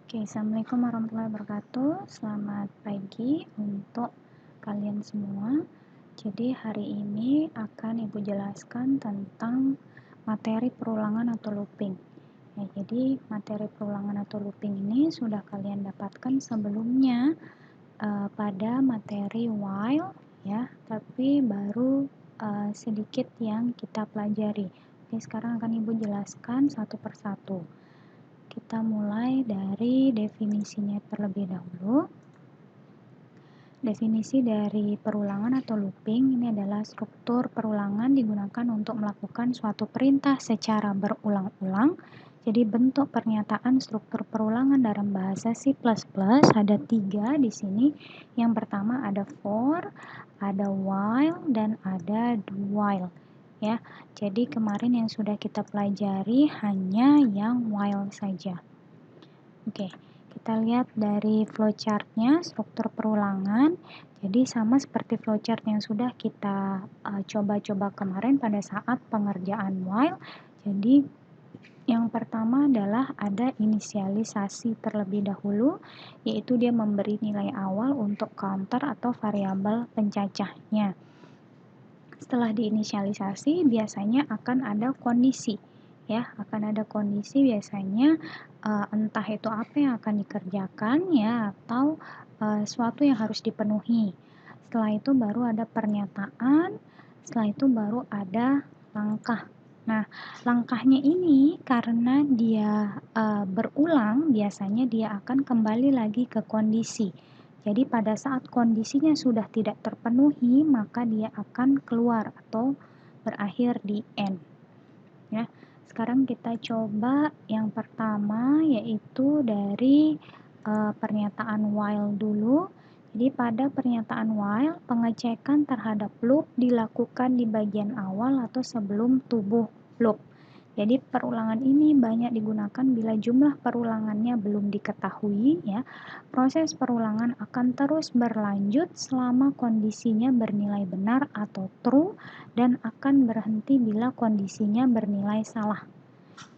Oke, Assalamualaikum warahmatullahi wabarakatuh. Selamat pagi untuk kalian semua. Jadi hari ini akan Ibu jelaskan tentang materi perulangan atau looping. Ya, jadi materi perulangan atau looping ini sudah kalian dapatkan sebelumnya pada materi while, ya, tapi baru sedikit yang kita pelajari. Oke, sekarang akan Ibu jelaskan satu persatu. Kita mulai dari definisinya terlebih dahulu. Definisi dari perulangan atau looping ini adalah struktur perulangan digunakan untuk melakukan suatu perintah secara berulang-ulang. Jadi bentuk pernyataan struktur perulangan dalam bahasa C++ ada 3 di sini. Yang pertama ada for, ada while, dan ada do while. Ya, jadi kemarin yang sudah kita pelajari hanya yang while saja. Oke, kita lihat dari flowchart-nya, struktur perulangan. Jadi sama seperti flowchart yang sudah kita coba-coba kemarin pada saat pengerjaan while. Jadi yang pertama adalah ada inisialisasi terlebih dahulu, yaitu dia memberi nilai awal untuk counter atau variabel pencacahnya. Setelah diinisialisasi, biasanya akan ada kondisi. Ya, akan ada kondisi biasanya entah itu apa yang akan dikerjakan ya atau suatu yang harus dipenuhi. Setelah itu baru ada pernyataan, setelah itu baru ada langkah. Nah, langkahnya ini karena dia berulang, biasanya dia akan kembali lagi ke kondisi. Jadi pada saat kondisinya sudah tidak terpenuhi, maka dia akan keluar atau berakhir di end. Ya. Sekarang kita coba yang pertama, yaitu dari pernyataan while dulu. Jadi pada pernyataan while, pengecekan terhadap loop dilakukan di bagian awal atau sebelum tubuh loop. Jadi perulangan ini banyak digunakan bila jumlah perulangannya belum diketahui, ya. Proses perulangan akan terus berlanjut selama kondisinya bernilai benar atau true dan akan berhenti bila kondisinya bernilai salah.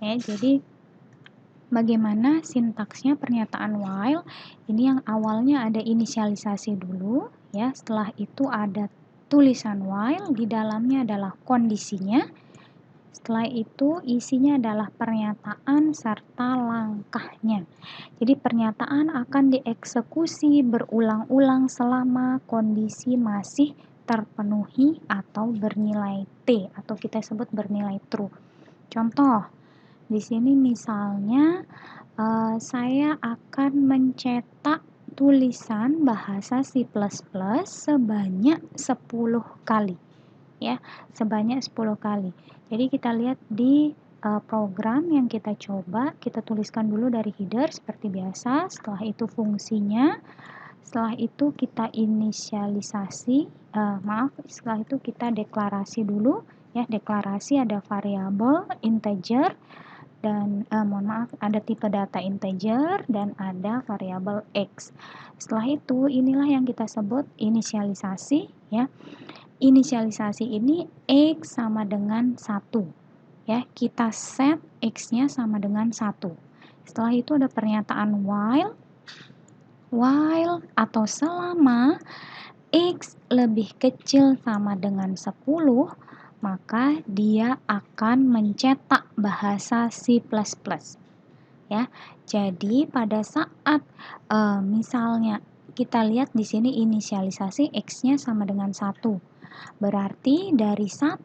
Ya, jadi bagaimana sintaksnya pernyataan while? Ini yang awalnya ada inisialisasi dulu, ya. Setelah itu ada tulisan while, di dalamnya adalah kondisinya. Setelah itu isinya adalah pernyataan serta langkahnya. Jadi pernyataan akan dieksekusi berulang-ulang selama kondisi masih terpenuhi atau bernilai T atau kita sebut bernilai true. Contoh, di sini misalnya saya akan mencetak tulisan bahasa C++ sebanyak 10 kali. Ya, sebanyak 10 kali. Jadi kita lihat di program yang kita coba, kita tuliskan dulu dari header seperti biasa, setelah itu fungsinya, setelah itu kita inisialisasi, setelah itu kita deklarasi dulu, ya, deklarasi ada variabel integer, dan ada tipe data integer dan ada variabel X. Setelah itu inilah yang kita sebut inisialisasi, ya. Inisialisasi ini X sama dengan 1. Ya, kita set X-nya sama dengan 1. Setelah itu ada pernyataan while atau selama X lebih kecil sama dengan 10, maka dia akan mencetak bahasa C++. Ya, jadi pada saat misalnya kita lihat di sini inisialisasi X-nya sama dengan 1. Berarti dari 1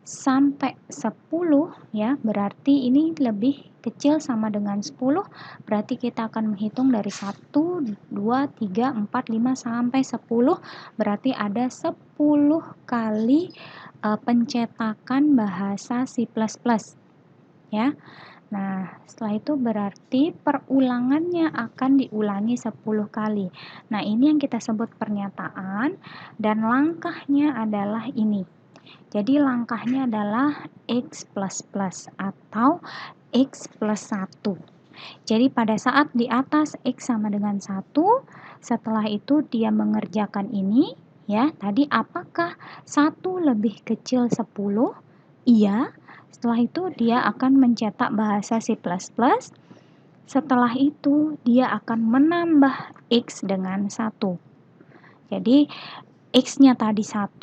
sampai 10, ya, berarti ini lebih kecil sama dengan 10, berarti kita akan menghitung dari 1, 2, 3, 4, 5 sampai 10, berarti ada 10 kali pencetakan bahasa C++. Ya. Nah, setelah itu berarti perulangannya akan diulangi 10 kali. Nah, ini yang kita sebut pernyataan dan langkahnya adalah ini. Jadi langkahnya adalah X++ atau X plus 1. Jadi pada saat di atas X sama dengan 1, setelah itu dia mengerjakan ini, ya. Tadi apakah 1 lebih kecil 10? Iya. Setelah itu dia akan mencetak bahasa C++. Setelah itu dia akan menambah X dengan 1. Jadi X-nya tadi 1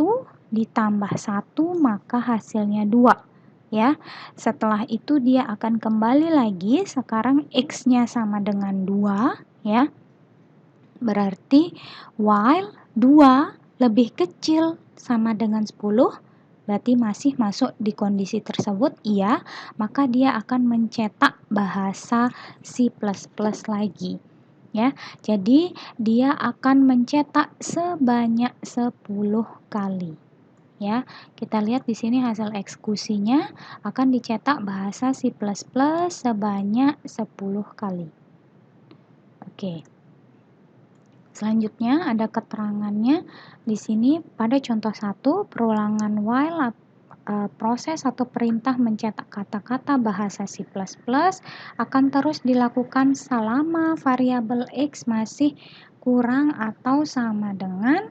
ditambah 1 maka hasilnya 2. Ya, setelah itu dia akan kembali lagi, sekarang X-nya sama dengan 2, ya. Berarti while 2 lebih kecil sama dengan 10, berarti masih masuk di kondisi tersebut, iya, maka dia akan mencetak bahasa C++ lagi. Ya, jadi dia akan mencetak sebanyak 10 kali. Ya, kita lihat di sini hasil eksekusinya akan dicetak bahasa C++ sebanyak 10 kali. Oke. Selanjutnya ada keterangannya di sini pada contoh 1, perulangan while proses atau perintah mencetak kata-kata bahasa C++ akan terus dilakukan selama variabel X masih kurang atau sama dengan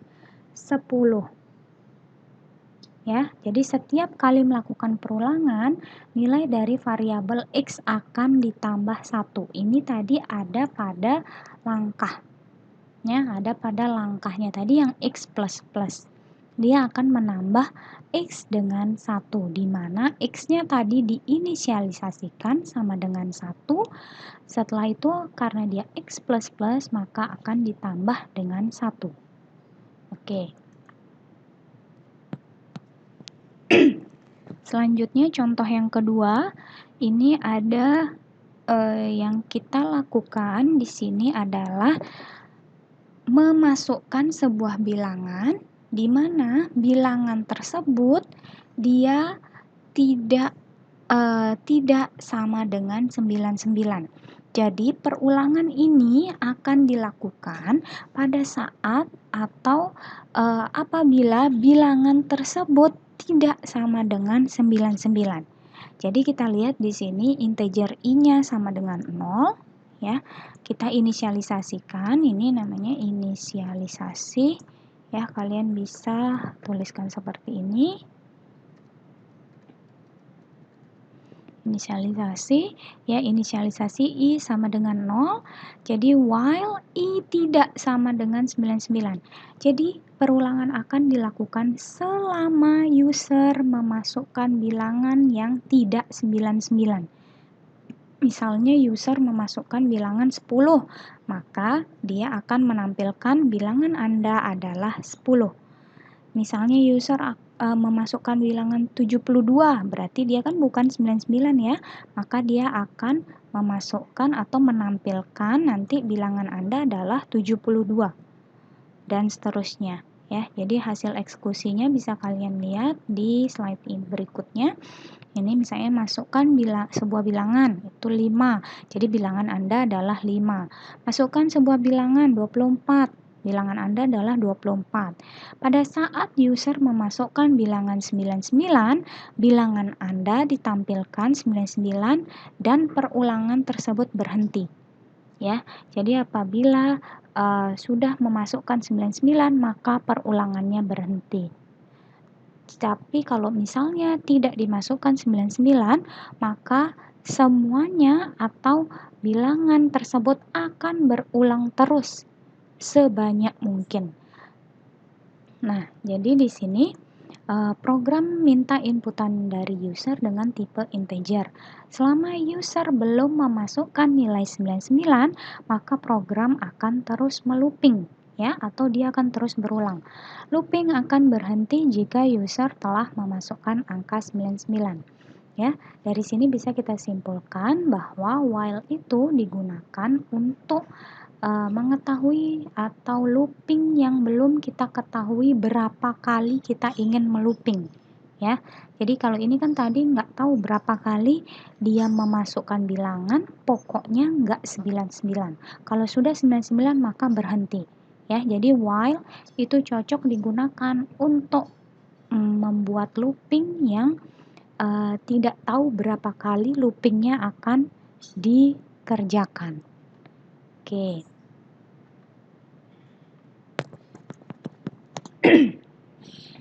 10. Ya, jadi setiap kali melakukan perulangan, nilai dari variabel X akan ditambah 1. Ini tadi ada pada langkah. Ya, ada pada langkahnya tadi yang X++. Dia akan menambah X dengan 1, di mana X-nya tadi diinisialisasikan sama dengan 1. Setelah itu, karena dia X++, maka akan ditambah dengan 1. Oke. Selanjutnya contoh yang kedua, ini ada yang kita lakukan di sini adalah memasukkan sebuah bilangan di mana bilangan tersebut dia tidak sama dengan 99. Jadi perulangan ini akan dilakukan pada saat atau apabila bilangan tersebut tidak sama dengan 99. Jadi kita lihat di sini integer i-nya sama dengan 0, ya. Kita inisialisasikan, ini namanya inisialisasi, ya. Kalian bisa tuliskan seperti ini. Inisialisasi, ya, inisialisasi i sama dengan 0. Jadi while i tidak sama dengan 99. Jadi perulangan akan dilakukan selama user memasukkan bilangan yang tidak 99. Misalnya user memasukkan bilangan 10, maka dia akan menampilkan bilangan Anda adalah 10. Misalnya user memasukkan bilangan 72, berarti dia kan bukan 99 ya, maka dia akan memasukkan atau menampilkan nanti bilangan Anda adalah 72 dan seterusnya ya. Jadi hasil eksekusinya bisa kalian lihat di slide ini berikutnya. Ini misalnya masukkan sebuah bilangan itu 5, jadi bilangan Anda adalah 5. Masukkan sebuah bilangan 24, bilangan Anda adalah 24. Pada saat user memasukkan bilangan 99, bilangan Anda ditampilkan 99 dan perulangan tersebut berhenti. Ya, jadi apabila sudah memasukkan 99, maka perulangannya berhenti. Tapi kalau misalnya tidak dimasukkan 99, maka semuanya atau bilangan tersebut akan berulang terus sebanyak mungkin. Nah, jadi di sini program minta inputan dari user dengan tipe integer. Selama user belum memasukkan nilai 99, maka program akan terus melooping, ya, atau dia akan terus berulang. Looping akan berhenti jika user telah memasukkan angka 99. Ya, dari sini bisa kita simpulkan bahwa while itu digunakan untuk mengetahui atau looping yang belum kita ketahui berapa kali kita ingin melooping, ya. Jadi kalau ini kan tadi nggak tahu berapa kali dia memasukkan bilangan, pokoknya nggak 99. Kalau sudah 99 maka berhenti, ya. Jadi while itu cocok digunakan untuk membuat looping yang tidak tahu berapa kali loopingnya akan dikerjakan. Oke.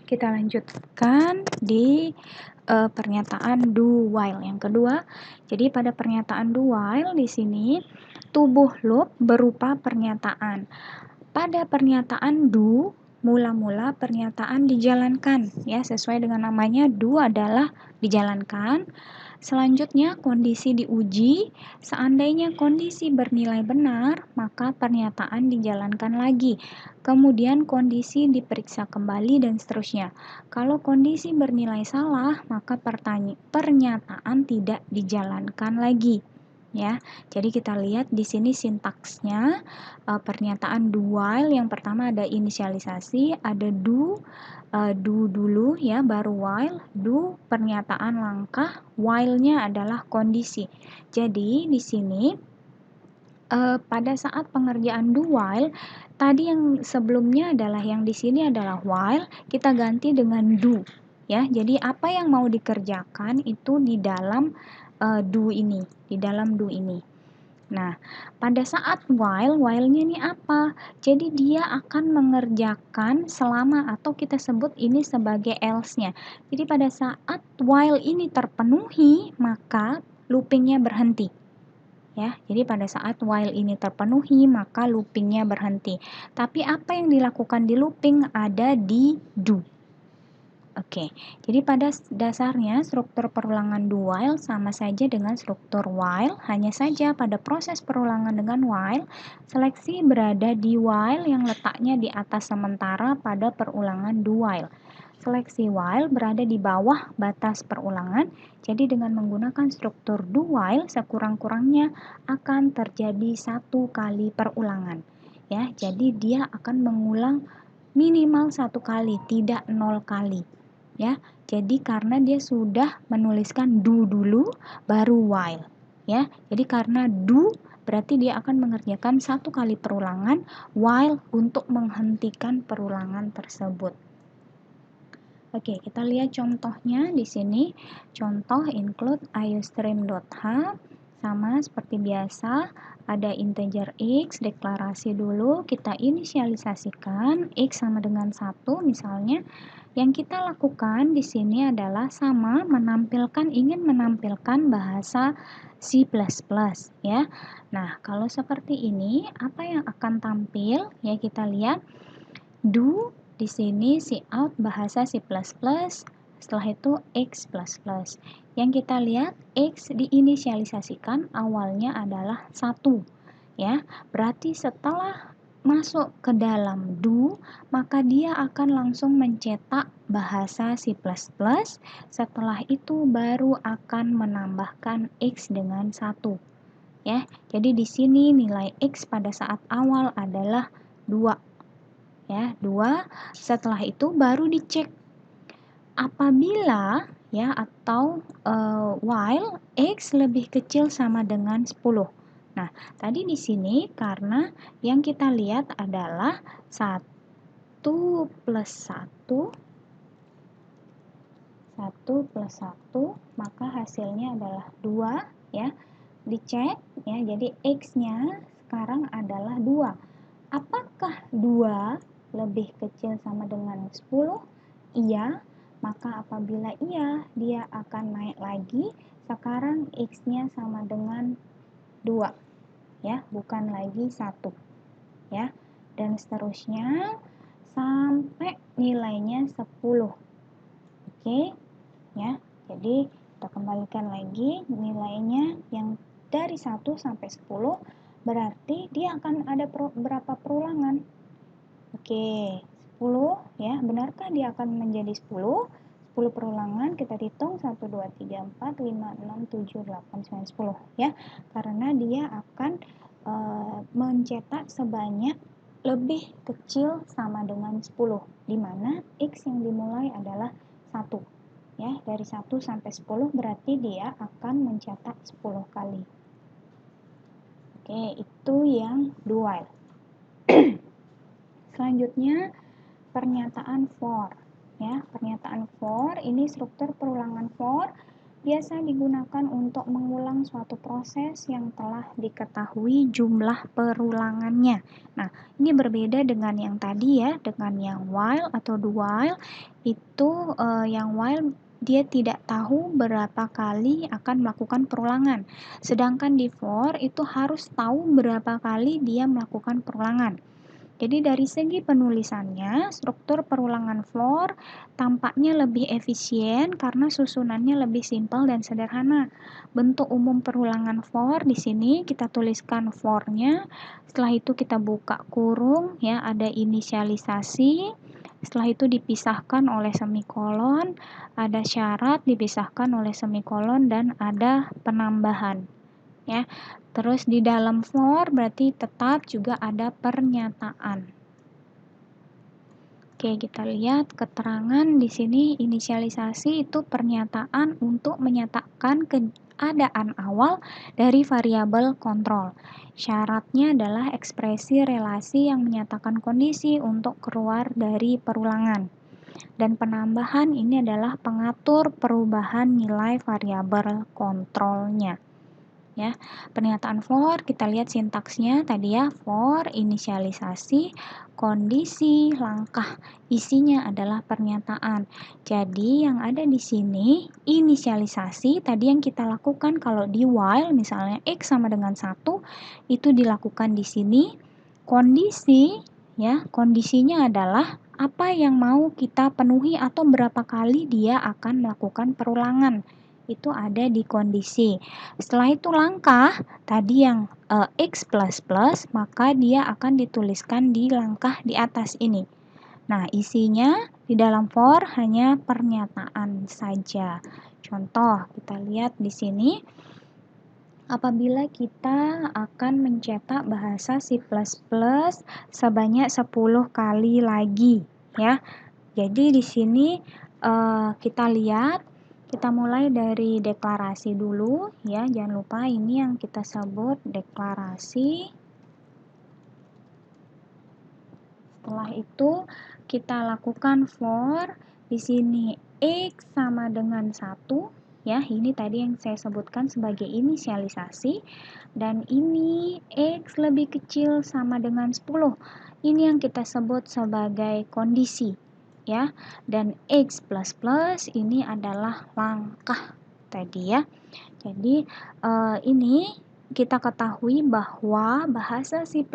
Kita lanjutkan di pernyataan do while yang kedua. Jadi pada pernyataan do while di sini tubuh loop berupa pernyataan. Pada pernyataan do, mula-mula pernyataan dijalankan, ya, sesuai dengan namanya do adalah dijalankan. Selanjutnya kondisi diuji, seandainya kondisi bernilai benar, maka pernyataan dijalankan lagi. Kemudian kondisi diperiksa kembali dan seterusnya. Kalau kondisi bernilai salah, maka pernyataan tidak dijalankan lagi. Ya, jadi kita lihat di sini sintaksnya pernyataan do while yang pertama ada inisialisasi, ada do dulu ya, baru while, do pernyataan langkah, while-nya adalah kondisi. Jadi di sini pada saat pengerjaan do while tadi yang sebelumnya adalah yang di sini adalah while, kita ganti dengan do ya. Jadi apa yang mau dikerjakan itu di dalam do ini, di dalam do ini. Nah, pada saat while-nya ini apa? Jadi dia akan mengerjakan selama atau kita sebut ini sebagai else-nya. Jadi pada saat while ini terpenuhi, maka loopingnya berhenti. Ya, jadi pada saat while ini terpenuhi, maka loopingnya berhenti. Tapi apa yang dilakukan di looping ada di do. Oke, jadi pada dasarnya struktur perulangan do while sama saja dengan struktur while, hanya saja pada proses perulangan dengan while, seleksi berada di while yang letaknya di atas sementara pada perulangan do while. Seleksi while berada di bawah batas perulangan, jadi dengan menggunakan struktur do while sekurang-kurangnya akan terjadi 1 kali perulangan. Ya, jadi dia akan mengulang minimal 1 kali, tidak 0 kali. Ya, jadi karena dia sudah menuliskan do dulu baru while ya. Jadi karena do berarti dia akan mengerjakan 1 kali perulangan, while untuk menghentikan perulangan tersebut. Oke, kita lihat contohnya di sini. Contoh include iostream.h sama seperti biasa, ada integer x, deklarasi dulu, kita inisialisasikan x sama dengan 1 misalnya. Yang kita lakukan di sini adalah sama ingin menampilkan bahasa C++ ya. Nah, kalau seperti ini apa yang akan tampil? Ya, kita lihat do di sini cout bahasa C++, setelah itu x++. Yang kita lihat x diinisialisasikan awalnya adalah 1 ya. Berarti setelah masuk ke dalam do, maka dia akan langsung mencetak bahasa C++. Setelah itu baru akan menambahkan x dengan 1. Ya. Jadi di sini nilai x pada saat awal adalah 2. Ya, 2. Setelah itu baru dicek apabila ya atau while x lebih kecil sama dengan 10. Nah, tadi di sini karena yang kita lihat adalah 1 plus 1, 1 plus 1, maka hasilnya adalah 2, ya. Dicek, ya, jadi X-nya sekarang adalah 2. Apakah 2 lebih kecil sama dengan 10? Iya, maka apabila iya, dia akan naik lagi. Sekarang X-nya sama dengan 2. Ya, bukan lagi 1 ya, dan seterusnya sampai nilainya 10. Oke ya, jadi kita kembalikan lagi nilainya yang dari 1 sampai 10, berarti dia akan ada berapa perulangan? Oke, 10 ya, benarkah dia akan menjadi 10? 10 perulangan kita hitung 1, 2, 3, 4, 5, 6, 7, 8, 9, 10 ya, karena dia akan mencetak sebanyak lebih kecil sama dengan 10, di mana X yang dimulai adalah 1 ya, dari 1 sampai 10 berarti dia akan mencetak 10 kali. Oke, itu yang do while. Selanjutnya pernyataan for ya. Pernyataan for ini struktur perulangan for biasa digunakan untuk mengulang suatu proses yang telah diketahui jumlah perulangannya. Nah, ini berbeda dengan yang tadi ya, dengan yang while atau do while. Itu yang while dia tidak tahu berapa kali akan melakukan perulangan. Sedangkan di for itu harus tahu berapa kali dia melakukan perulangan. Jadi dari segi penulisannya, struktur perulangan for tampaknya lebih efisien karena susunannya lebih simpel dan sederhana. Bentuk umum perulangan for di sini kita tuliskan for-nya. Setelah itu kita buka kurung, ya, ada inisialisasi. Setelah itu dipisahkan oleh semikolon, ada syarat dipisahkan oleh semikolon, dan ada penambahan. Ya, terus di dalam for berarti tetap juga ada pernyataan. Oke, kita lihat keterangan di sini. Inisialisasi itu pernyataan untuk menyatakan keadaan awal dari variabel kontrol. Syaratnya adalah ekspresi relasi yang menyatakan kondisi untuk keluar dari perulangan. Dan penambahan ini adalah pengatur perubahan nilai variabel kontrolnya. Ya, pernyataan for kita lihat sintaksnya tadi ya, for inisialisasi, kondisi, langkah, isinya adalah pernyataan. Jadi yang ada di sini inisialisasi tadi yang kita lakukan kalau di while misalnya x sama dengan 1 itu dilakukan di sini. Kondisi ya, kondisinya adalah apa yang mau kita penuhi atau berapa kali dia akan melakukan perulangan. Itu ada di kondisi. Setelah itu langkah, tadi yang X++, maka dia akan dituliskan di langkah di atas ini. Nah, isinya di dalam for hanya pernyataan saja. Contoh, kita lihat di sini. Apabila kita akan mencetak bahasa C++ sebanyak 10 kali lagi, ya. Jadi di sini kita lihat, kita mulai dari deklarasi dulu, ya. Jangan lupa ini yang kita sebut deklarasi. Setelah itu kita lakukan for. Di sini X sama dengan 1. Ya, ini tadi yang saya sebutkan sebagai inisialisasi, dan ini X lebih kecil sama dengan 10. Ini yang kita sebut sebagai kondisi, ya. Dan X++ ini adalah langkah tadi ya. Jadi ini kita ketahui bahwa bahasa C++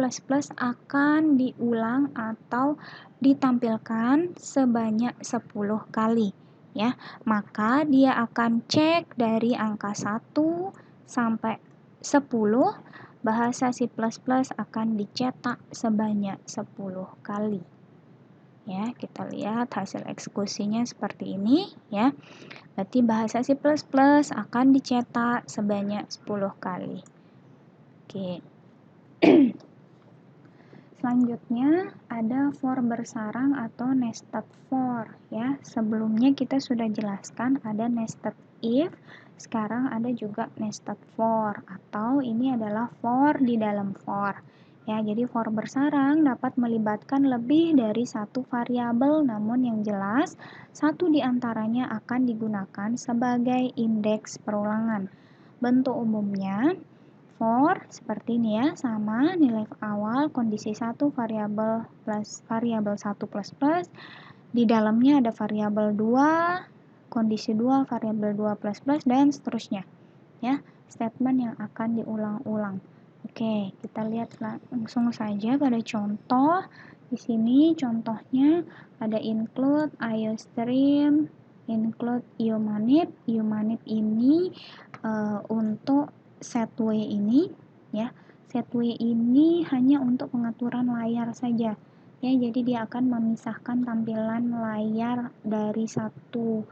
akan diulang atau ditampilkan sebanyak 10 kali. Ya, maka dia akan cek dari angka 1 sampai 10, bahasa C++ akan dicetak sebanyak 10 kali. Ya, kita lihat hasil eksekusinya seperti ini, ya. Berarti bahasa C++ akan dicetak sebanyak 10 kali. Oke. Selanjutnya ada for bersarang atau nested for, ya. Sebelumnya kita sudah jelaskan ada nested if, sekarang ada juga nested for, atau ini adalah for di dalam for. Ya, jadi for bersarang dapat melibatkan lebih dari satu variabel, namun yang jelas satu di antaranya akan digunakan sebagai indeks perulangan. Bentuk umumnya for seperti ini ya, sama nilai awal kondisi 1 variabel plus variabel 1 plus plus, di dalamnya ada variabel 2, kondisi 2 variabel 2 plus plus, dan seterusnya ya, statement yang akan diulang-ulang. Oke, kita lihat langsung saja pada contoh. Di sini contohnya ada include iostream, include iomanip. Iomanip ini untuk setway ini, ya. Setway ini hanya untuk pengaturan layar saja, ya. Jadi dia akan memisahkan tampilan layar dari satu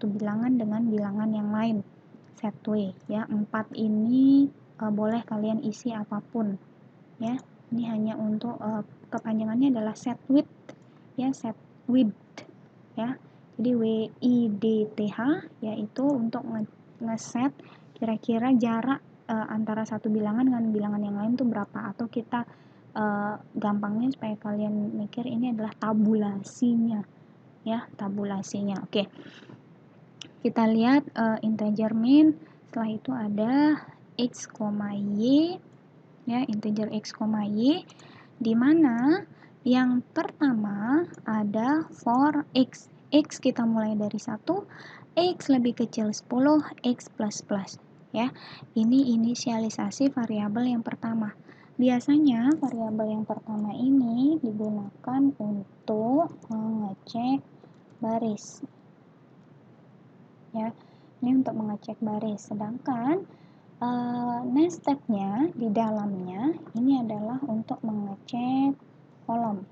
bilangan dengan bilangan yang lain. Setway, ya. 4 ini boleh kalian isi apapun, ya. Ini hanya untuk kepanjangannya adalah set width, ya, set width, ya. Jadi WIDTH yaitu untuk ngeset kira-kira jarak antara satu bilangan dengan bilangan yang lain itu berapa, atau kita gampangnya supaya kalian mikir ini adalah tabulasinya, ya, tabulasinya. Oke, kita lihat integer min, setelah itu ada x, y, ya, integer x, y, di mana yang pertama ada for x, X kita mulai dari 1, X lebih kecil 10, X plus ya. Ini inisialisasi variabel yang pertama. Biasanya variabel yang pertama ini digunakan untuk mengecek baris. Ya, ini untuk mengecek baris. Sedangkan nested-nya di dalamnya ini adalah untuk mengecek kolom.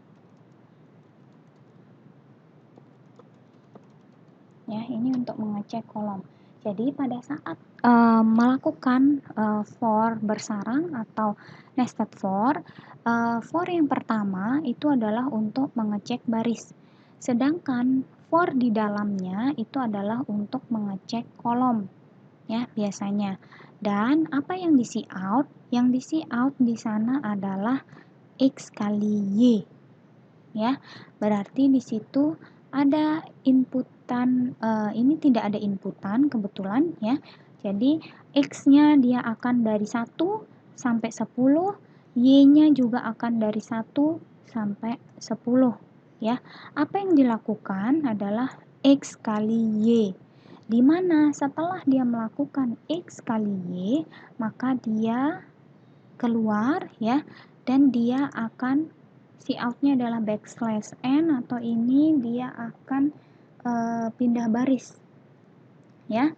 Ya, ini untuk mengecek kolom. Jadi pada saat melakukan for bersarang atau nested for yang pertama itu adalah untuk mengecek baris. Sedangkan for di dalamnya itu adalah untuk mengecek kolom. Ya, biasanya. Dan apa yang di cout? Yang di cout di sana adalah X kali Y. Ya, berarti di situ ada inputan, ini tidak ada inputan kebetulan ya. Jadi X-nya dia akan dari 1 sampai 10, Y-nya juga akan dari 1 sampai 10 ya. Apa yang dilakukan adalah X kali Y, di mana setelah dia melakukan X kali Y, maka dia keluar ya, dan dia akan cout-nya adalah backslash n, atau ini dia akan pindah baris ya.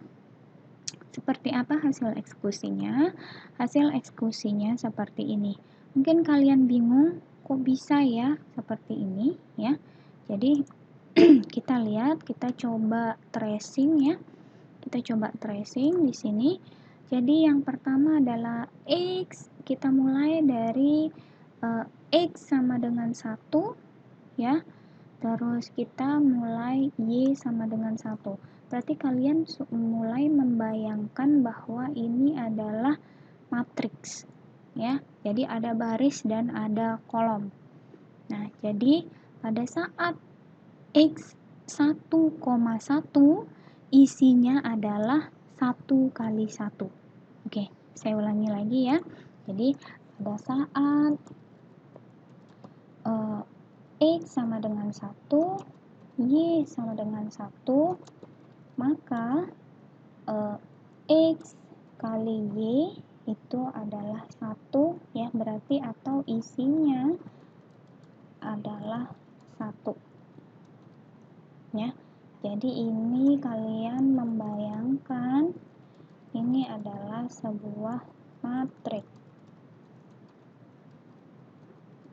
Seperti apa hasil eksekusinya? Hasil eksekusinya seperti ini. Mungkin kalian bingung kok bisa ya seperti ini ya. Jadi kita lihat, kita coba tracing ya. Kita coba tracing di sini. Jadi yang pertama adalah X, kita mulai dari X sama dengan 1 ya. Terus kita mulai Y sama dengan 1. Berarti kalian mulai membayangkan bahwa ini adalah matriks ya. Jadi ada baris dan ada kolom. Nah, jadi pada saat X 1,1 isinya adalah 1 kali 1. Oke, saya ulangi lagi ya. Jadi pada saat X sama dengan 1, Y sama dengan 1, maka X kali Y itu adalah 1 ya, berarti atau isinya adalah 1 ya. Jadi ini kalian membayangkan ini adalah sebuah matriks,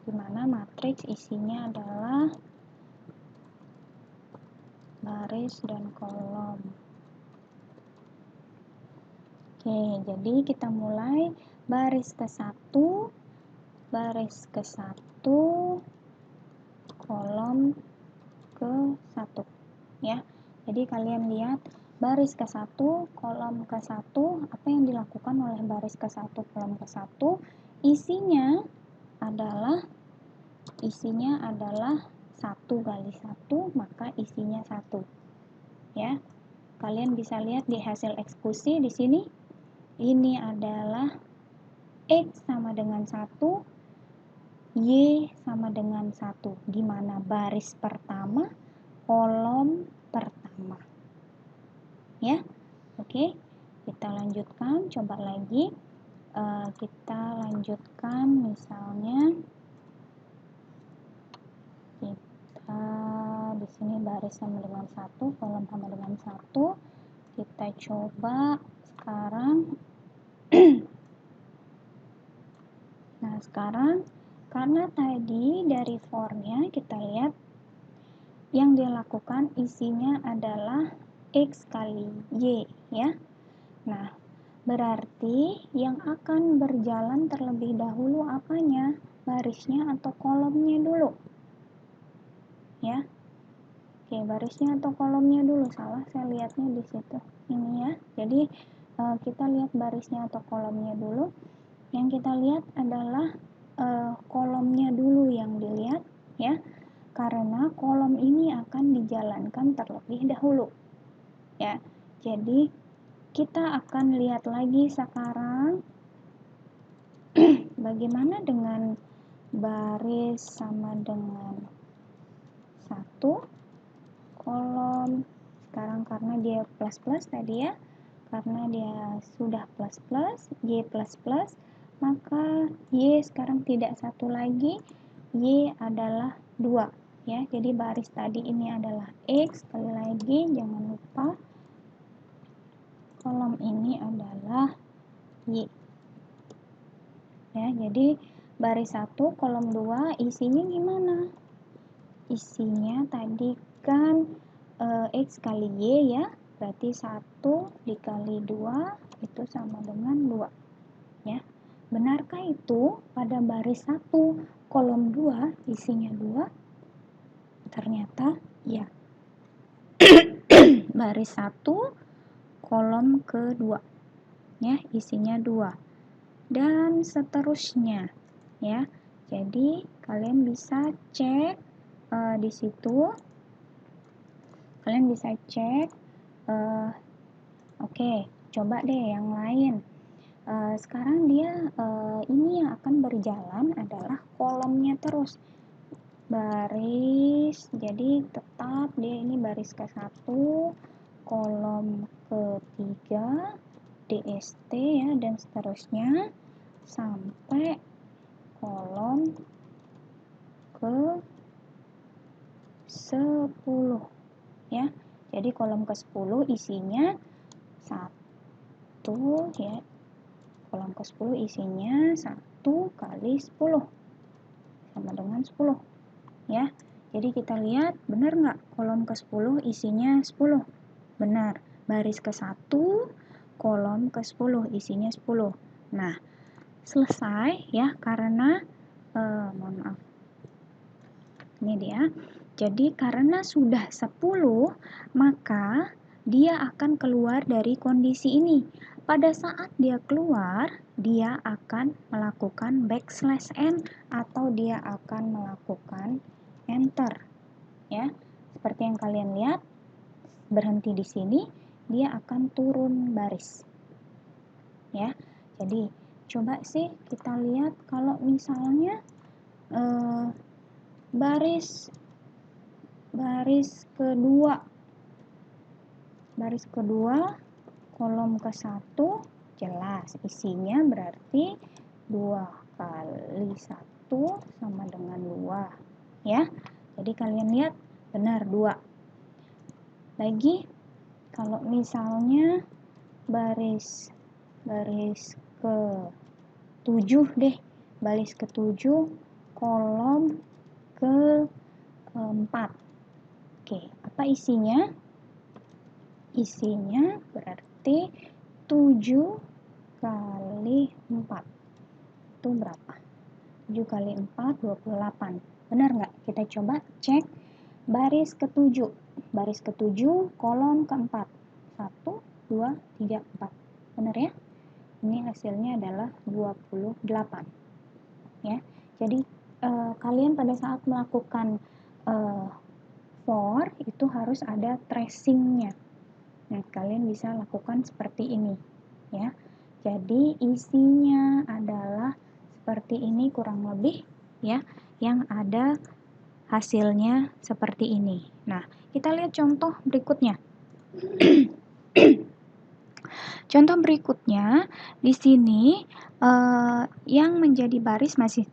di mana matriks isinya adalah baris dan kolom. Oke, jadi kita mulai baris ke-1, baris ke-1, kolom ke-1 ya. Jadi kalian lihat baris ke-1, kolom ke-1, apa yang dilakukan oleh baris ke-1, kolom ke-1, isinya adalah 1 kali 1, maka isinya 1 ya. Kalian bisa lihat di hasil eksekusi di sini, ini adalah X sama dengan 1, Y sama dengan 1, di mana baris pertama, kolom pertama ya. Oke, kita lanjutkan, coba lagi. Kita lanjutkan, misalnya kita di sini baris sama dengan 1, kolom sama dengan 1. Kita coba sekarang. Nah, sekarang karena tadi dari for-nya kita lihat yang dilakukan isinya adalah X kali Y ya. Nah, berarti yang akan berjalan terlebih dahulu apanya? Barisnya atau kolomnya dulu ya. Oke, barisnya atau kolomnya dulu, salah saya lihatnya di situ ini ya. Jadi kita lihat barisnya atau kolomnya dulu. Yang kita lihat adalah kolomnya dulu yang dilihat ya, karena kolom ini akan dijalankan terlebih dahulu ya. Jadi kita akan lihat lagi sekarang bagaimana dengan baris sama dengan 1, kolom. Sekarang karena dia plus-plus tadi ya, karena dia sudah plus-plus, Y plus-plus, maka Y sekarang tidak satu lagi, Y adalah 2 ya. Jadi baris tadi ini adalah X, sekali lagi jangan lupa kolom ini adalah Y ya. Jadi baris 1 kolom 2 isinya gimana? Isinya tadi kan X kali Y ya, berarti 1 dikali 2 itu sama dengan 2 ya. Benarkah itu pada baris 1 kolom 2 isinya 2? Ternyata ya. Baris 1 kolom kedua ya, isinya 2 dan seterusnya ya. Jadi kalian bisa cek di situ, kalian bisa cek. Oke, coba deh yang lain. Sekarang dia ini yang akan berjalan adalah kolomnya terus, baris, jadi tetap dia ini baris ke-1, kolom ke-3, DST ya, dan seterusnya sampai kolom ke-10 ya. Jadi kolom ke-10 isinya 1 ya. Kolom ke-10 isinya 1 kali 10 sama dengan 10 ya. Jadi kita lihat benar nggak kolom ke-10 isinya 10? Benar. Baris ke-1 kolom ke-10 isinya 10. Nah, selesai ya, karena mohon maaf. Ini dia. Jadi karena sudah 10, maka dia akan keluar dari kondisi ini. Pada saat dia keluar, dia akan melakukan backslash n atau dia akan melakukan enter. Ya. Seperti yang kalian lihat, berhenti di sini, dia akan turun baris. Ya. Jadi coba sih kita lihat kalau misalnya baris kedua kolom ke-1 jelas isinya berarti 2 kali 1 sama dengan 2 ya. Jadi kalian lihat benar 2. Lagi kalau misalnya baris ke-7 deh, baris ke-7 kolom ke-4. Oke, apa isinya? Isinya berarti 7 kali 4. Itu berapa? 7 kali 4, 28. Benar nggak? Kita coba cek baris ke-7. Baris ke-7, kolom ke-4. 1, 2, 3, 4. Benar ya? Ini hasilnya adalah 28. Ya. Jadi kalian pada saat melakukan for itu harus ada tracingnya. Nah, kalian bisa lakukan seperti ini ya. Jadi isinya adalah seperti ini kurang lebih ya, yang ada hasilnya seperti ini. Nah, kita lihat contoh berikutnya. Contoh berikutnya di sini yang menjadi baris masih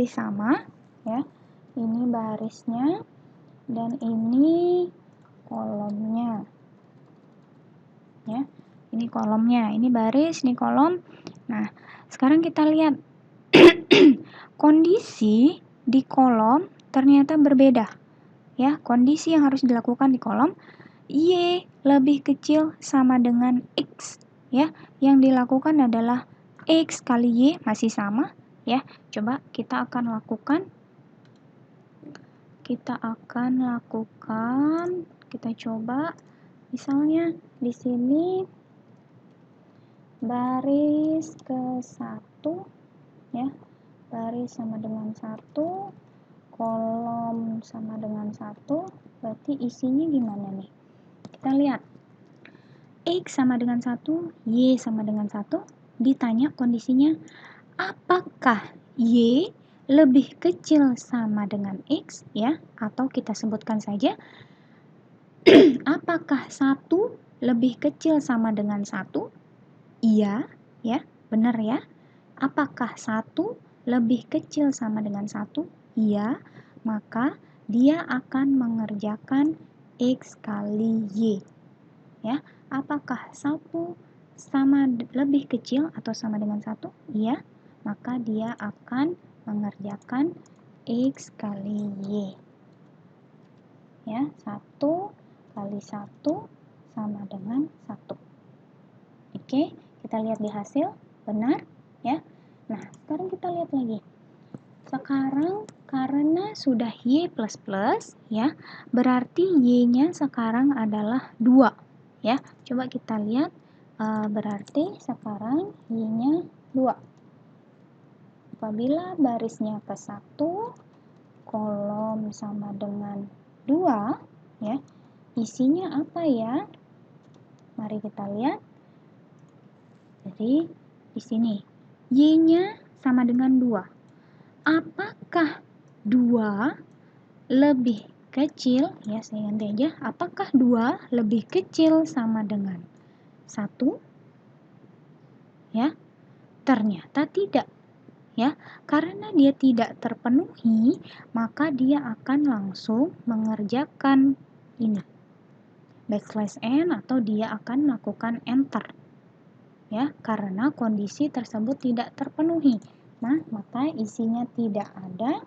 sama ya. Ini barisnya dan ini kolomnya. Ya. Ini kolomnya, ini baris, ini kolom. Nah, sekarang kita lihat kondisi di kolom ternyata berbeda. Ya, kondisi yang harus dilakukan di kolom Y lebih kecil sama dengan X ya. Yang dilakukan adalah X kali Y masih sama ya. Coba kita akan lakukan, kita coba misalnya di sini baris ke-1 ya. Baris sama dengan 1, kolom sama dengan 1, berarti isinya gimana nih? Kita lihat. X sama dengan 1, Y sama dengan 1, ditanya kondisinya apakah Y lebih kecil sama dengan X ya, atau kita sebutkan saja Apakah 1 lebih kecil sama dengan 1? Iya, ya, benar ya. Apakah 1 lebih kecil sama dengan 1? Iya, maka dia akan mengerjakan X kali Y. Ya, apakah 1 lebih kecil atau sama dengan 1? Iya, maka dia akan mengerjakan X kali Y. Ya, 1 kali 1 sama dengan 1. Oke, kita lihat di hasil, benar ya. Nah, sekarang kita lihat lagi. Sekarang karena sudah Y++, ya, berarti Y-nya sekarang adalah 2, ya. Coba kita lihat, berarti sekarang Y-nya 2. Apabila barisnya ke 1, kolom sama dengan 2, ya, isinya apa ya? Mari kita lihat. Jadi, di sini, Y-nya sama dengan 2. Apakah 2 lebih kecil, ya saya ganti aja, apakah 2 lebih kecil sama dengan 1? Ya, ternyata tidak. Ya, karena dia tidak terpenuhi, maka dia akan langsung mengerjakan ini. \n atau dia akan melakukan enter. Ya, karena kondisi tersebut tidak terpenuhi. Nah, maka isinya tidak ada,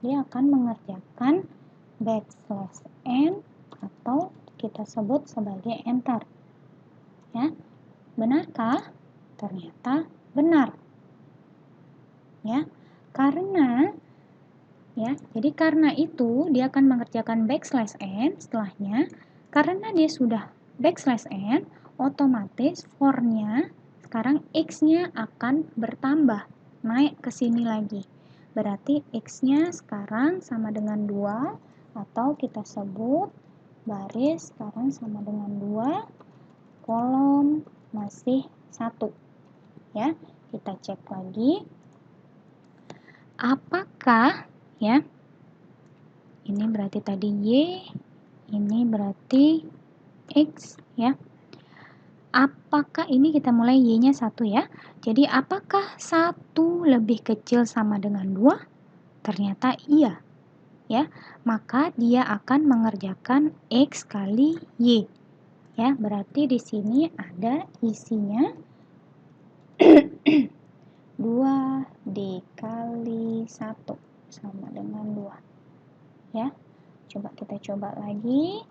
dia akan mengerjakan \n atau kita sebut sebagai enter. Ya, benarkah? Ternyata benar. Ya, jadi karena itu dia akan mengerjakan \n setelahnya. Karena dia sudah \n, otomatis for-nya sekarang x-nya akan bertambah, naik ke sini lagi. Berarti x-nya sekarang sama dengan 2, atau kita sebut baris sekarang sama dengan 2, kolom masih 1. Ya, kita cek lagi. Apakah, ya, ini berarti tadi Y, ini berarti X, ya. Apakah ini kita mulai Y-nya 1 ya. Jadi apakah 1 lebih kecil sama dengan 2? Ternyata iya. Ya, maka dia akan mengerjakan X kali Y. Ya, berarti di sini ada isinya 2 dikali 1 sama dengan 2. Ya, kita coba lagi.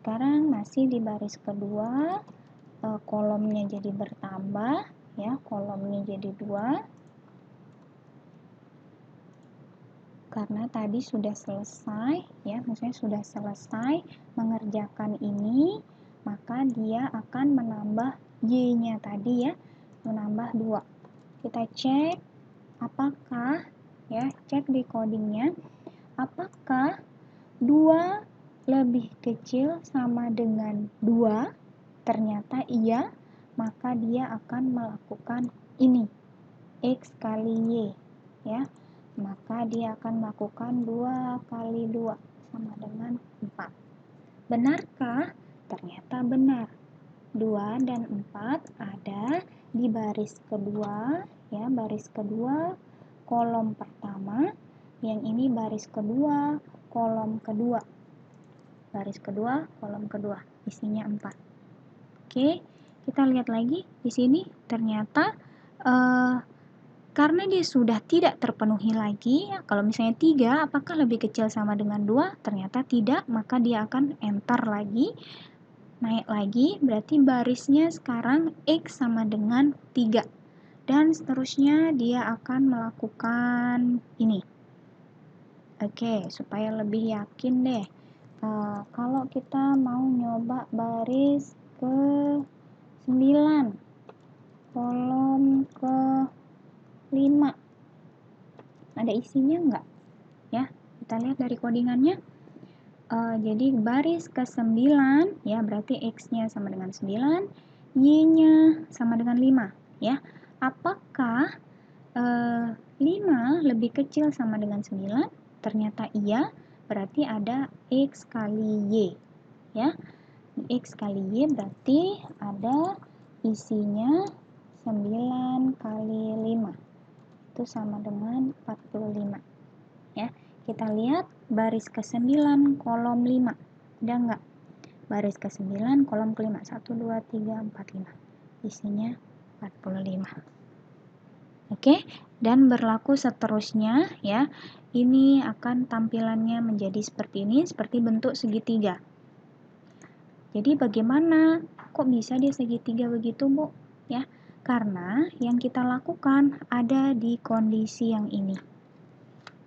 Sekarang masih di baris kedua, kolomnya jadi bertambah, ya, kolomnya jadi 2. Karena tadi sudah selesai, ya, maksudnya sudah selesai mengerjakan ini, maka dia akan menambah Y-nya tadi, ya, menambah 2. Kita cek apakah, ya, cek di codingnya, apakah 2 lebih kecil sama dengan 2? Ternyata iya, maka dia akan melakukan ini, X kali Y, ya. Maka dia akan melakukan 2 kali 2 sama dengan 4. Benarkah? Ternyata benar. 2 dan 4 ada di baris kedua, ya, baris kedua, kolom pertama. Yang ini baris kedua, kolom kedua. Baris kedua, kolom kedua, isinya 4. Oke, kita lihat lagi di sini. Ternyata karena dia sudah tidak terpenuhi lagi, kalau misalnya 3, apakah lebih kecil sama dengan 2? Ternyata tidak, maka dia akan enter lagi, naik lagi, berarti barisnya sekarang X sama dengan 3. Dan seterusnya dia akan melakukan ini. Oke, supaya lebih yakin deh. Kalau kita mau nyoba baris ke 9, kolom ke 5, ada isinya enggak? Ya, kita lihat dari codingannya. Jadi baris ke 9, ya, berarti X-nya sama dengan 9, Y-nya sama dengan 5, ya. Apakah 5 lebih kecil sama dengan 9? Ternyata iya, berarti ada X kali Y, ya. X kali Y berarti ada isinya 9 kali 5. Itu sama dengan 45. Ya, kita lihat baris ke-9 kolom 5. Ada nggak? Baris ke-9 kolom ke-5. 1, 2, 3, 4, 5. Isinya 45. Oke, dan berlaku seterusnya ya. Ini akan tampilannya menjadi seperti ini, seperti bentuk segitiga. Jadi bagaimana? Kok bisa dia segitiga begitu, Bu? Ya, karena yang kita lakukan ada di kondisi yang ini.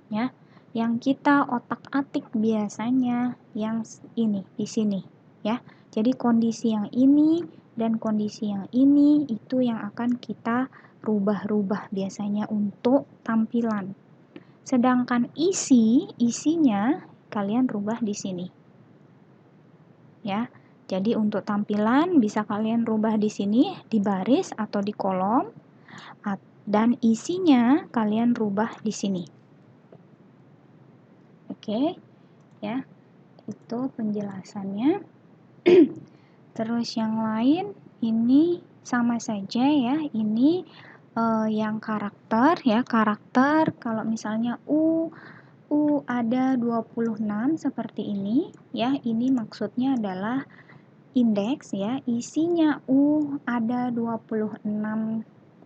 Ya, yang kita otak-atik biasanya yang ini di sini, ya. Jadi kondisi yang ini dan kondisi yang ini itu yang akan kita rubah-rubah biasanya untuk tampilan. Sedangkan isinya kalian rubah di sini. Ya. Jadi untuk tampilan bisa kalian rubah di sini di baris atau di kolom, dan isinya kalian rubah di sini. Oke. Ya. Itu penjelasannya. Terus yang lain ini sama saja ya. Ini yang karakter ya. Karakter kalau misalnya U ada 26 seperti ini ya. Ini maksudnya adalah indeks ya. Isinya U ada 26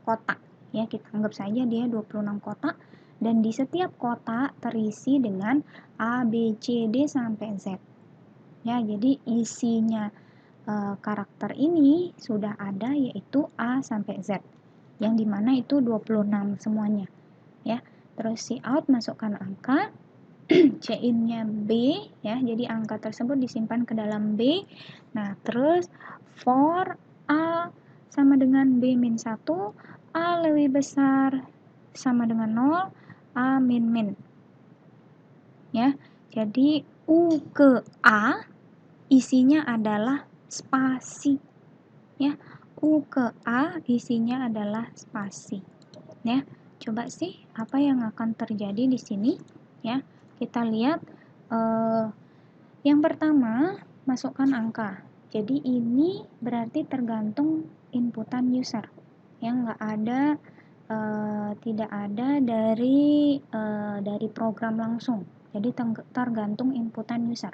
kotak ya. Kita anggap saja dia 26 kotak dan di setiap kotak terisi dengan A, B, C, D sampai Z. Ya, jadi isinya karakter ini sudah ada yaitu A sampai Z. Yang dimana itu 26 semuanya. Ya. Terus si out masukkan angka, C-in-nya B ya. Jadi angka tersebut disimpan ke dalam B. Nah, terus for A sama dengan B min 1, A lebih besar sama dengan 0, A min min. Ya. Jadi U ke A isinya adalah spasi. Ya. U ke A isinya adalah spasi. Ya. Coba sih apa yang akan terjadi di sini ya. Kita lihat yang pertama masukkan angka. Jadi ini berarti tergantung inputan user. Yang nggak ada tidak ada dari program langsung. Jadi tergantung inputan user.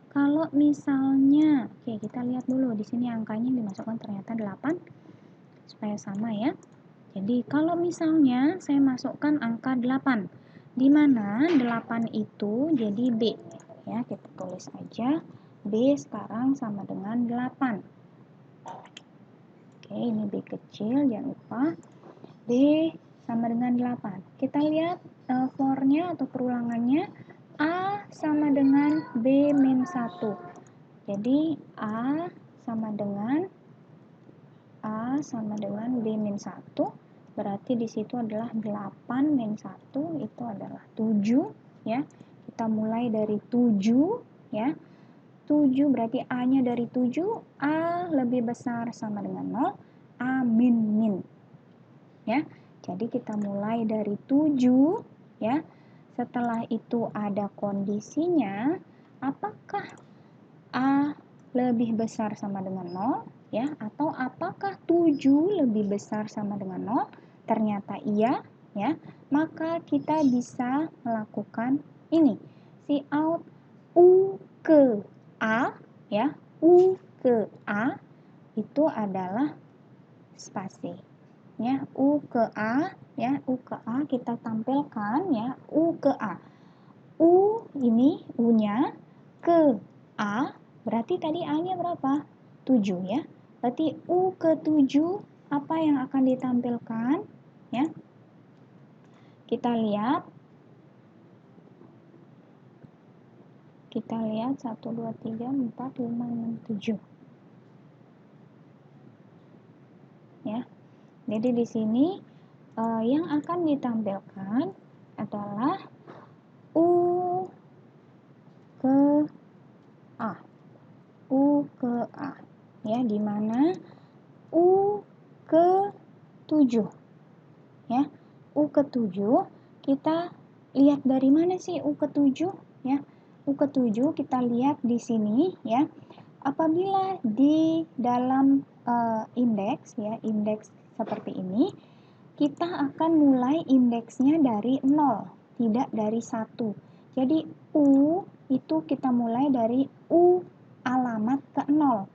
Kalau misalnya, oke kita lihat dulu di sini angkanya dimasukkan ternyata 8 supaya sama ya. Jadi kalau misalnya saya masukkan angka 8, di mana 8 itu jadi B. Ya, kita tulis aja B sekarang sama dengan 8. Oke, ini B kecil, jangan lupa. B sama dengan 8. Kita lihat for-nya atau perulangannya. A sama dengan B min 1. Jadi A sama dengan B min 1. Berarti di situ adalah 8 min 1 itu adalah 7 ya. Kita mulai dari 7 ya. 7 berarti A-nya dari 7, A lebih besar sama dengan 0, A min min. Ya. Jadi kita mulai dari 7 ya. Setelah itu ada kondisinya, apakah A lebih besar sama dengan 0 ya, atau apakah 7 lebih besar sama dengan 0? Ternyata iya ya. Maka kita bisa melakukan ini. Si out U ke A ya. U ke A itu adalah spasi. Ya, U ke A ya, U ke A kita tampilkan ya, U ke A. U ini U-nya ke A, berarti tadi A-nya berapa? 7 ya. Berarti U ke 7 apa yang akan ditampilkan? Ya. Kita lihat 1, 2, 3, 4, 5, 6, 7. Ya. Jadi di sini yang akan ditampilkan adalah U ke A. U ke A. Ya, di mana U ke 7. Ya. U ke 7 kita lihat dari mana sih U ke 7 ya. U ke-7 kita lihat di sini ya. Apabila di dalam indeks ya, indeks seperti ini, kita akan mulai indeksnya dari 0, tidak dari 1. Jadi U itu kita mulai dari U alamat ke 0.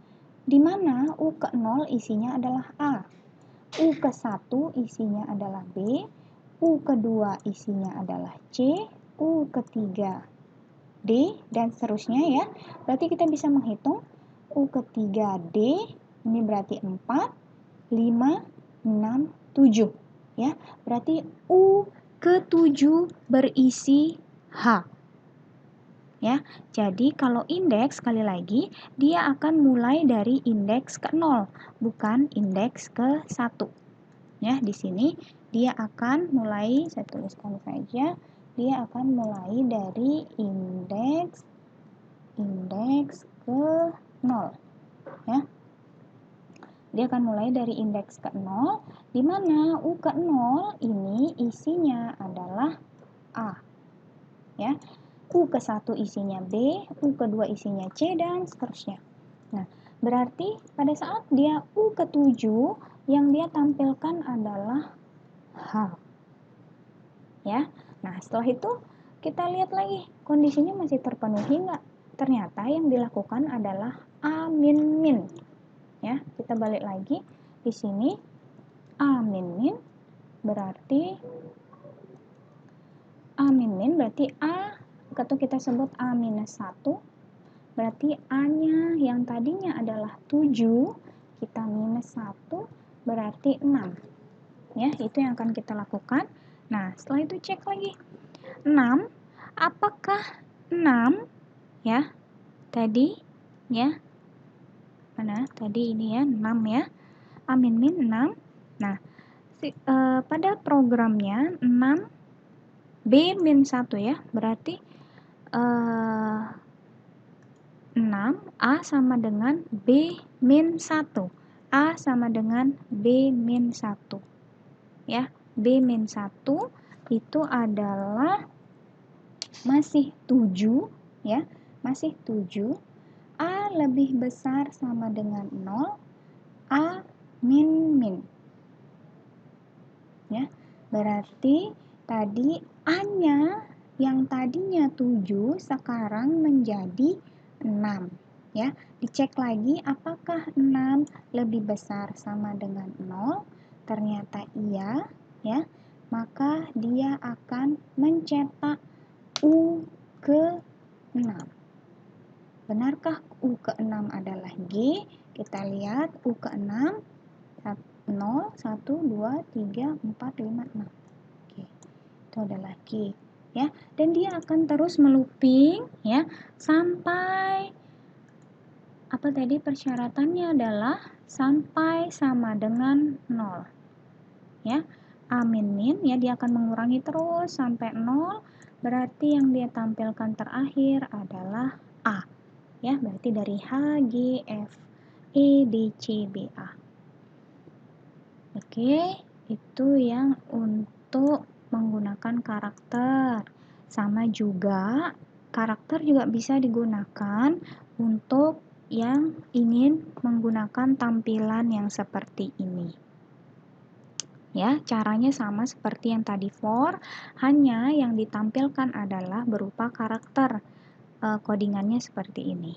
Di mana U ke 0 isinya adalah A. U ke 1 isinya adalah B. U kedua isinya adalah C. U ketiga D, dan seterusnya ya. Berarti kita bisa menghitung U ketiga D, ini berarti 4, 5, 6, 7. Ya, berarti U ke-7 berisi H. Ya, jadi kalau indeks, sekali lagi, dia akan mulai dari indeks ke 0, bukan indeks ke 1. Ya, di sini dia akan mulai, saya tuliskan saja, dia akan mulai dari indeks ke 0 ya. Dia akan mulai dari indeks ke 0, di mana U ke 0 ini isinya adalah A ya. U ke 1 isinya B, U kedua isinya C, dan seterusnya. Nah, berarti pada saat dia U ke-7 yang dia tampilkan adalah H ya. Nah, setelah itu kita lihat lagi kondisinya masih terpenuhi nggak. Ternyata yang dilakukan adalah A min min ya. Kita balik lagi di sini, A min min berarti A atau kita sebut A minus 1, berarti A nya yang tadinya adalah 7, kita minus 1 berarti 6 ya. Itu yang akan kita lakukan. Nah, setelah itu cek lagi 6, apakah 6 ya tadi ya, mana tadi ini ya, 6 ya, A min min 6. Nah, pada programnya 6 B min 1 ya, berarti 6 A sama dengan B min 1, A sama dengan B min 1 ya. B min 1 itu adalah masih 7 ya, masih 7. A lebih besar sama dengan 0, A min min ya. Berarti tadi A-nya yang tadinya 7 sekarang menjadi 6 ya. Dicek lagi apakah 6 lebih besar sama dengan 0? Ternyata iya ya. Maka dia akan mencetak U ke-6. Benarkah U ke-6 adalah G? Kita lihat U ke-6 0, 1, 2, 3, 4, 5, 6. Oke. Itu adalah G ya. Dan dia akan terus melooping ya sampai apa tadi persyaratannya adalah sampai sama dengan 0 ya. A min min ya, dia akan mengurangi terus sampai 0, berarti yang dia tampilkan terakhir adalah A ya. Berarti dari H, G, F, E, D, C, B, A. Oke, itu yang untuk menggunakan karakter. Sama juga karakter juga bisa digunakan untuk yang ingin menggunakan tampilan yang seperti ini. Ya, caranya sama seperti yang tadi for, hanya yang ditampilkan adalah berupa karakter. Codingannya seperti ini.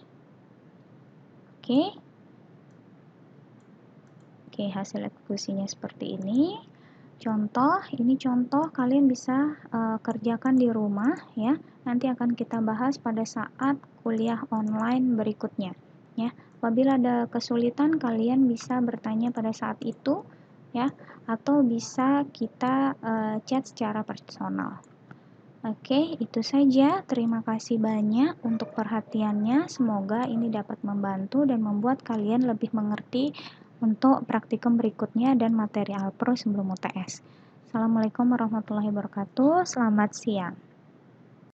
Oke. Oke, hasil eksekusinya seperti ini. Ini contoh kalian bisa kerjakan di rumah ya. Nanti akan kita bahas pada saat kuliah online berikutnya ya. Apabila ada kesulitan kalian bisa bertanya pada saat itu ya, atau bisa kita chat secara personal. Oke, itu saja. Terima kasih banyak untuk perhatiannya. Semoga ini dapat membantu dan membuat kalian lebih mengerti untuk praktikum berikutnya dan materi Alpro sebelum UTS. Assalamualaikum warahmatullahi wabarakatuh. Selamat siang.